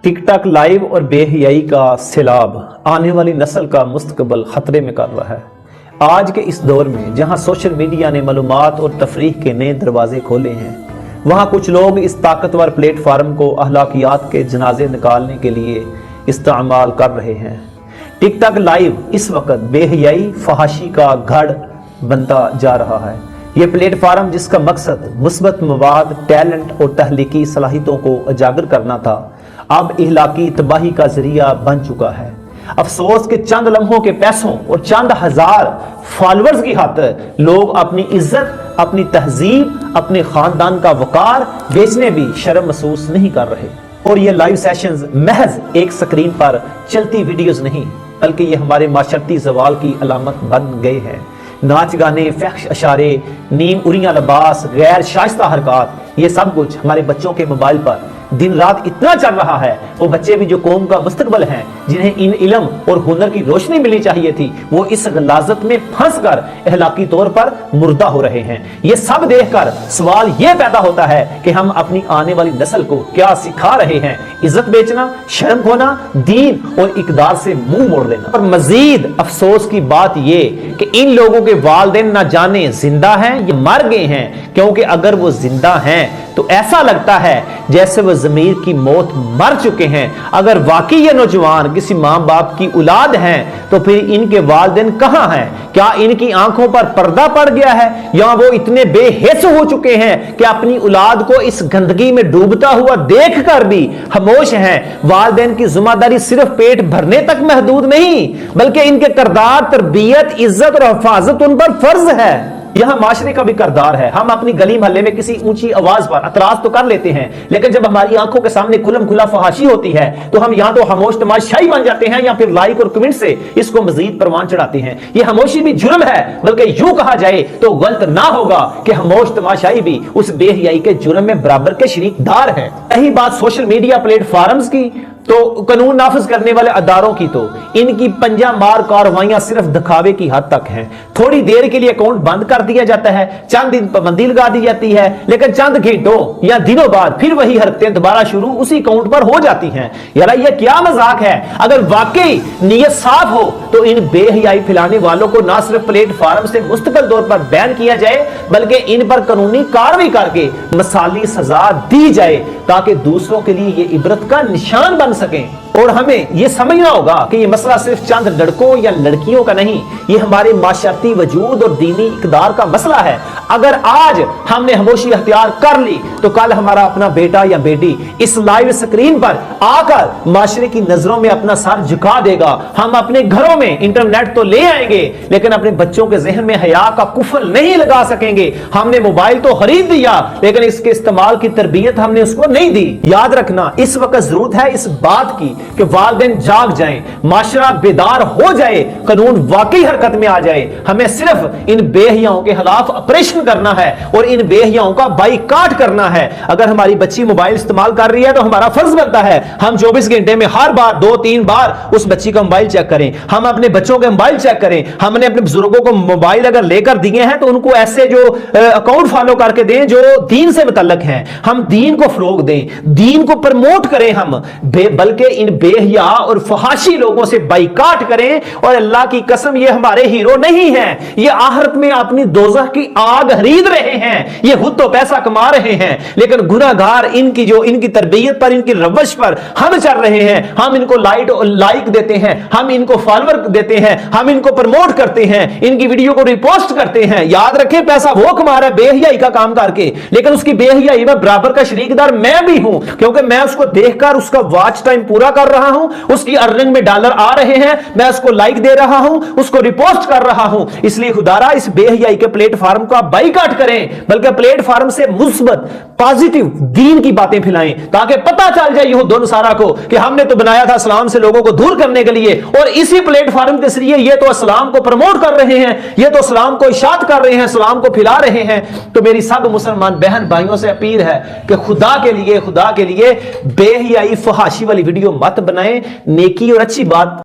Tick tock live और बेहयाई का सैलाब आने वाली नस्ल का मुस्तकबिल खतरे में कर रहा है। आज के इस दौर में जहां सोशल मीडिया ने मालूमात और तफरीह के नए दरवाजे खोले हैं, वहां कुछ लोग इस ताकतवर प्लेटफार्म को अखलाकियात के जनाजे निकालने के लिए इस्तेमाल कर रहे हैं। टिक टॉक लाइव इस वक्त बेहयाई फहाशी का गढ़ बनता जा रहा है। ये प्लेटफार्म जिसका मकसद मुस्बत मवाद, टैलेंट और तहलीकी सलाहियतों को उजागर करना था, अब इहलाकी तबाही का जरिया बन चुका है। अफसोस के चंद लम्हों के पैसों और चंद हजार फॉलोअर्स की खातिर लोग अपनी इज्जत, अपनी तहजीब, अपने खानदान का वकार बेचने भी शर्म महसूस नहीं कर रहे। और ये लाइव सेशंस महज एक स्क्रीन पर चलती वीडियोस नहीं, बल्कि ये हमारे माशरती जवाल की अलामत बन गए हैं। नाच गाने, फहश अशारे, नीम उरियां लिबास, गैर शाइस्ता हरकत, ये सब कुछ हमारे बच्चों के मोबाइल पर दिन रात इतना चल रहा है। वो बच्चे भी जो कौम का मुस्तकबिल हैं, जिन्हें इन इल्म और हुनर की रोशनी मिलनी चाहिए थी, वो इस गलाजत में फंस कर अहलाकी तौर पर मुर्दा हो रहे हैं। ये सब देखकर सवाल ये पैदा होता है कि हम अपनी आने वाली नस्ल को क्या सिखा रहे हैं? इज्जत बेचना, शर्म खोना, दीन और इकदार से मुंह मोड़ देना। और मजीद अफसोस की बात ये कि इन लोगों के वालिदैन न जाने जिंदा हैं या मर गए हैं, क्योंकि अगर वो जिंदा हैं तो ऐसा लगता है जैसे वो ज़मीर की मौत मर चुके हैं। अगर वाकई ये नौजवान किसी माँ बाप की औलाद हैं तो फिर इनके वालिदैन कहाँ हैं? क्या इनकी आंखों पर पर्दा पड़ गया है, या वो इतने बेहिस हो चुके हैं कि अपनी औलाद को इस गंदगी में डूबता हुआ देख कर भी खामोश हैं? वालिदैन की जिम्मेदारी सिर्फ पेट भरने तक महदूद नहीं, बल्कि इनके किरदार, तरबियत, इज्जत और हिफाजत उन पर फर्ज है। यहां माशरे का भी किरदार है। हम अपनी गली मोहल्ले में किसी ऊंची आवाज पर एतराज तो कर लेते हैं, लेकिन जब हमारी आंखों के सामने खुलम खुला फहाशी होती है तो हम या तो खामोश तमाशाई बन जाते हैं या फिर लाइक और कमेंट से इसको मजीद परवान चढ़ाते हैं। यह खामोशी भी जुर्म है, बल्कि यूं कहा जाए तो गलत ना होगा कि खामोश तमाशाई भी उस बेहयाई के जुर्म में बराबर के शरीकदार है। यही बात सोशल मीडिया प्लेटफॉर्म्स की तो कानून नाफिज करने वाले अदारों की तो इनकी पंजा मार कार्रवाइयां सिर्फ दिखावे की हद तक हैं। थोड़ी देर के लिए अकाउंट बंद कर दिया जाता है, चंद दिन पाबंदी लगा दी जाती है, लेकिन चंद घंटों या दिनों बाद फिर वही हरकतें दोबारा शुरू उसी अकाउंट पर हो जाती हैं। यार ये क्या मजाक है? अगर वाकई नीयत साफ हो तो इन बेहयाई फैलाने वालों को ना सिर्फ प्लेटफॉर्म से मुस्तकिल तौर पर बैन किया जाए, बल्कि इन पर कानूनी कार्रवाई करके मिसाली सजा दी जाए, ताकि दूसरों के लिए ये इबरत का निशान बन सकें। और हमें यह समझना होगा कि यह मसला सिर्फ चंद लड़कों या लड़कियों का नहीं, यह हमारे माशरती वजूद और दीनी इक़दार का मसला है। अगर आज हमने खामोशी अख्तियार कर ली तो कल हमारा अपना बेटा या बेटी इस लाइव स्क्रीन पर आकर माशरे की नजरों में अपना सर झुका देगा। हम अपने घरों में इंटरनेट तो ले आएंगे, लेकिन अपने बच्चों के जहन में हया का कुफल नहीं लगा सकेंगे। हमने मोबाइल तो खरीद दिया, लेकिन इसके इस्तेमाल की तरबियत हमने उसको नहीं दी। याद रखना, इस वक्त जरूरत है इस बात की कि वालिदैन जाग जाएं, माशरा बेदार हो जाए, कानून वाकई हरकत में आ जाए। हमें सिर्फ इन बेहियाओं के खिलाफ ऑपरेशन करना है और इन बेहियाओं का बाइकाट करना है। अगर हमारी बच्ची मोबाइल इस्तेमाल कर रही है तो हमारा फर्ज बनता है हम 24 घंटे में हर बार 2-3 बार उस बच्ची का मोबाइल चेक करें। हम अपने बच्चों के मोबाइल चेक करें। हमने अपने बुजुर्गों को मोबाइल अगर लेकर दिए हैं तो उनको ऐसे जो अकाउंट फॉलो करके दें जो दीन से मुतल्लक हैं। हम दीन को फरोग दें, दीन को प्रमोट करें हम, बल्कि इन बेहया और फहाशी लोगों से बाइकाट करें। और अल्लाह की कसम, ये हमारे हीरो नहीं हैं, ये आखिरत में अपनी दोज़ख की आग खरीद रहे हैं। ये खुद तो पैसा कमा रहे हैं, लेकिन गुनाहगार इनकी तरबियत पर, इनकी रवश पर हम चल रहे हैं। हम इनको लाइक देते हैं, हम इनको फॉलोअर देते हैं, हम इनको प्रमोट करते हैं, इनकी वीडियो को रिपोस्ट करते हैं। याद रखें, पैसा वो कमा रहा है बेहयाई का काम करके, लेकिन उसकी बेहयाई में बराबर का शरीकदार मैं भी हूं, क्योंकि मैं उसको देखकर उसका वॉच टाइम पूरा कर रहा हूं, उसकी अर्निंग में डॉलर आ रहे हैं, मैं उसको लाइक दे रहा हूं, उसको रिपोस्ट कर रहा हूं। इसलिए खुदारा इस बेहयाई के प्लेटफॉर्म का बाइकाट करें, बल्कि प्लेटफॉर्म से मुस्बत पॉजिटिव दीन की बातें फैलाएं, ताकि पता चल जाए यहूद नसारा को कि हमने तो बनाया था इस्लाम से लोगों को दूर करने के लिए, और इसी प्लेटफॉर्म के जरिए ये तो इस्लाम को प्रमोट कर रहे हैं, ये तो इस्लाम को इशात कर रहे हैं, इस्लाम को फैला रहे हैं। तो मेरी सब मुसलमान बहन भाइयों से अपील है कि खुदा के लिए बेहयाई फहाशी वाली वीडियो मत बनाएं। नेकी और अच्छी बात